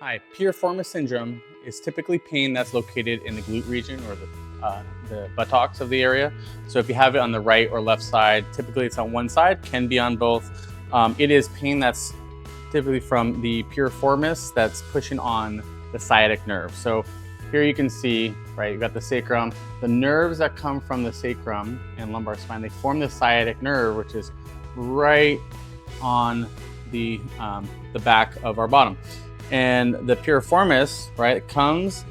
Hi, piriformis syndrome is typically pain that's located in the glute region or the buttocks of the area. So if you have it on the right or left side, typically it's on one side, can be on both. It is pain that's typically from the piriformis that's pushing on the sciatic nerve. So here you can see, right, you've got the sacrum. The nerves that come from the sacrum and lumbar spine, they form the sciatic nerve, which is right on the back of our bottom. And the piriformis, right, comes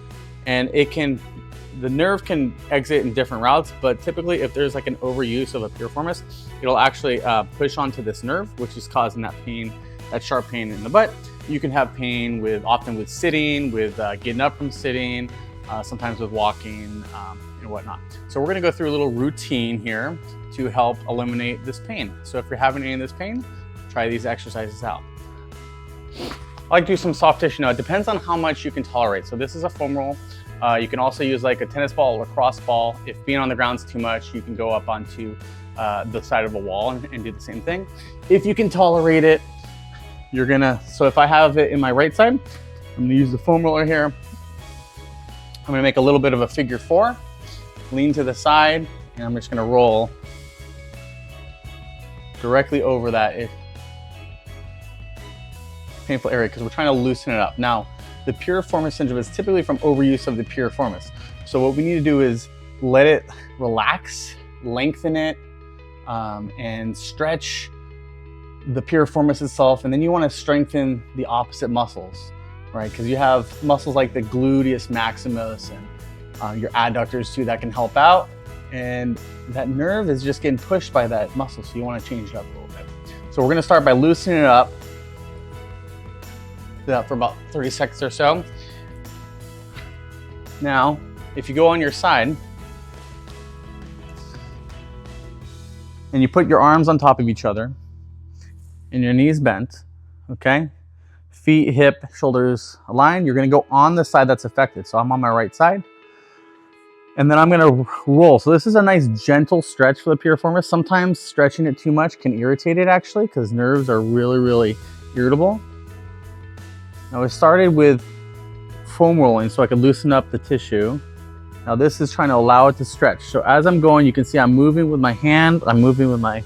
and the nerve can exit in different routes, but typically if there's like an overuse of a piriformis, it'll actually push onto this nerve, which is causing that pain, that sharp pain in the butt. You can have pain often with sitting, with getting up from sitting, sometimes with walking and whatnot. So we're gonna go through a little routine here to help eliminate this pain. So if you're having any of this pain, try these exercises out. I like to do some soft tissue. Now, it depends on how much you can tolerate. So this is a foam roll. You can also use like a tennis ball or lacrosse ball. If being on the ground is too much, you can go up onto the side of a wall and do the same thing. If you can tolerate it, so if I have it in my right side, I'm gonna use the foam roller here. I'm gonna make a little bit of a figure four, lean to the side, and I'm just gonna roll directly over that painful area because we're trying to loosen it up. Now, the piriformis syndrome is typically from overuse of the piriformis. So what we need to do is let it relax, lengthen it, and stretch the piriformis itself. And then you want to strengthen the opposite muscles, right? Because you have muscles like the gluteus maximus and your adductors too that can help out. And that nerve is just getting pushed by that muscle. So you want to change it up a little bit. So we're going to start by loosening it up. Do that for about 30 seconds or so. Now, if you go on your side and you put your arms on top of each other and your knees bent, okay? Feet, hip, shoulders aligned, you're gonna go on the side that's affected. So I'm on my right side. And then I'm gonna roll. So this is a nice gentle stretch for the piriformis. Sometimes stretching it too much can irritate it actually because nerves are really, really irritable. Now we started with foam rolling so I could loosen up the tissue. Now this is trying to allow it to stretch. So as I'm going, you can see I'm moving with my hand, I'm moving with my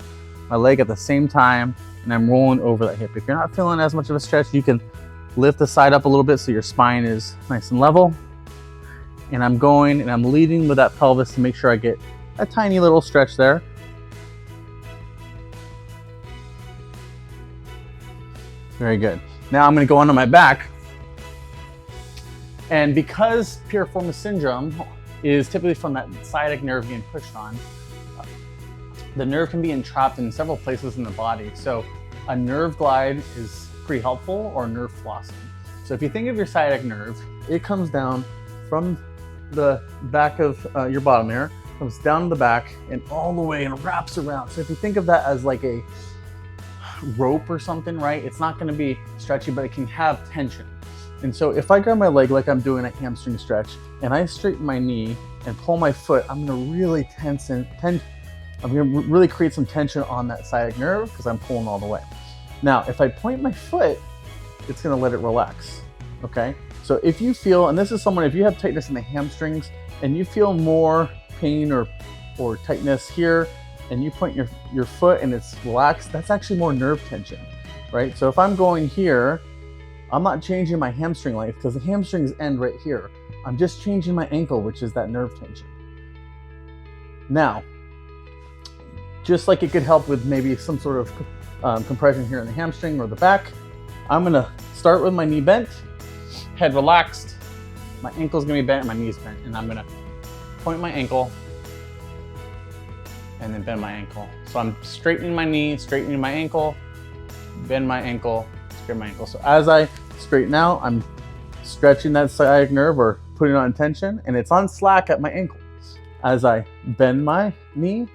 leg at the same time, and I'm rolling over that hip. If you're not feeling as much of a stretch, you can lift the side up a little bit so your spine is nice and level. And I'm going and I'm leading with that pelvis to make sure I get a tiny little stretch there. Very good. Now I'm going to go onto my back. And because piriformis syndrome is typically from that sciatic nerve being pushed on, the nerve can be entrapped in several places in the body. So a nerve glide is pretty helpful, or nerve flossing. So if you think of your sciatic nerve, it comes down from the back of your bottom here, comes down to the back and all the way and wraps around. So if you think of that as like a rope or something, right? It's not going to be stretchy, but it can have tension. And so if I grab my leg like I'm doing a hamstring stretch and I straighten my knee and pull my foot, I'm going to really I'm going to really create some tension on that sciatic nerve because I'm pulling all the way. Now, if I point my foot, it's going to let it relax. Okay. So if you feel, and this is someone, if you have tightness in the hamstrings and you feel more pain or tightness here, and you point your foot and it's relaxed, that's actually more nerve tension, right? So if I'm going here, I'm not changing my hamstring length because the hamstrings end right here. I'm just changing my ankle, which is that nerve tension. Now, just like it could help with maybe some sort of compression here in the hamstring or the back, I'm gonna start with my knee bent, head relaxed, my ankle's gonna be bent and my knee's bent, and I'm gonna point my ankle and then bend my ankle. So I'm straightening my knee, straightening my ankle, bend my ankle, straighten my ankle. So as I straighten out, I'm stretching that sciatic nerve or putting it on tension, and it's on slack at my ankle. As I bend my knee,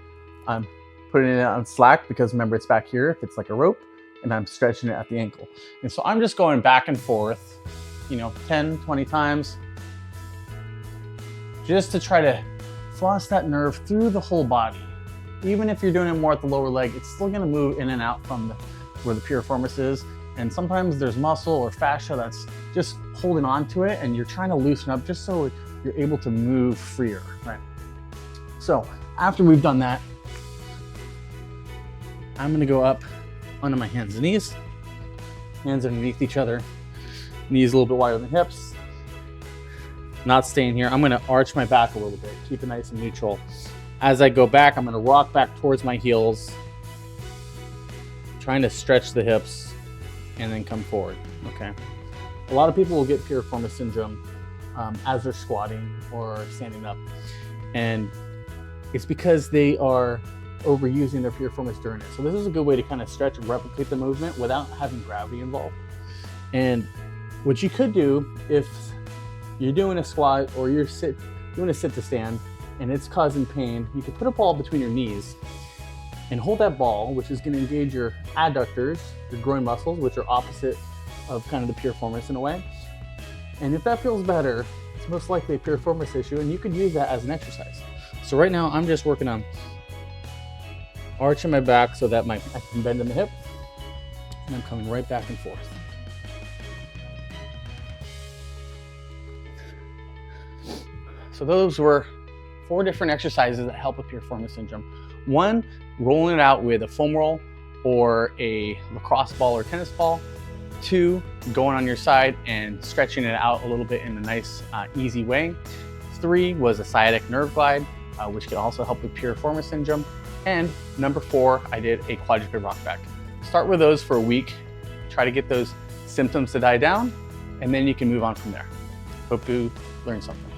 I'm putting it on slack because remember it's back here if it's like a rope, and I'm stretching it at the ankle. And so I'm just going back and forth, 10, 20 times, just to try to floss that nerve through the whole body. Even if you're doing it more at the lower leg, it's still gonna move in and out from where the piriformis is, And sometimes there's muscle or fascia that's just holding on to it, and you're trying to loosen up just so you're able to move freer, right? So after we've done that, I'm gonna go up onto my hands and knees, hands underneath each other, knees a little bit wider than hips. Not staying here. I'm gonna arch my back a little bit, keep it nice and neutral. As I go back, I'm gonna rock back towards my heels, trying to stretch the hips and then come forward, okay? A lot of people will get piriformis syndrome as they're squatting or standing up. And it's because they are overusing their piriformis during it. So this is a good way to kind of stretch and replicate the movement without having gravity involved. And what you could do if you're doing a squat or you're doing a sit to stand and it's causing pain, you could put a ball between your knees and hold that ball, which is gonna engage your adductors, your groin muscles, which are opposite of kind of the piriformis in a way. And if that feels better, it's most likely a piriformis issue, and you could use that as an exercise. So right now I'm just working on arching my back so that I can bend in the hip, and I'm coming right back and forth. So those were 4 different exercises that help with piriformis syndrome. 1, rolling it out with a foam roll or a lacrosse ball or tennis ball. 2, going on your side and stretching it out a little bit in a nice, easy way. 3 was a sciatic nerve glide, which can also help with piriformis syndrome. And number 4, I did a quadruped rockback. Start with those for a week, try to get those symptoms to die down, and then you can move on from there. Hope you learned something.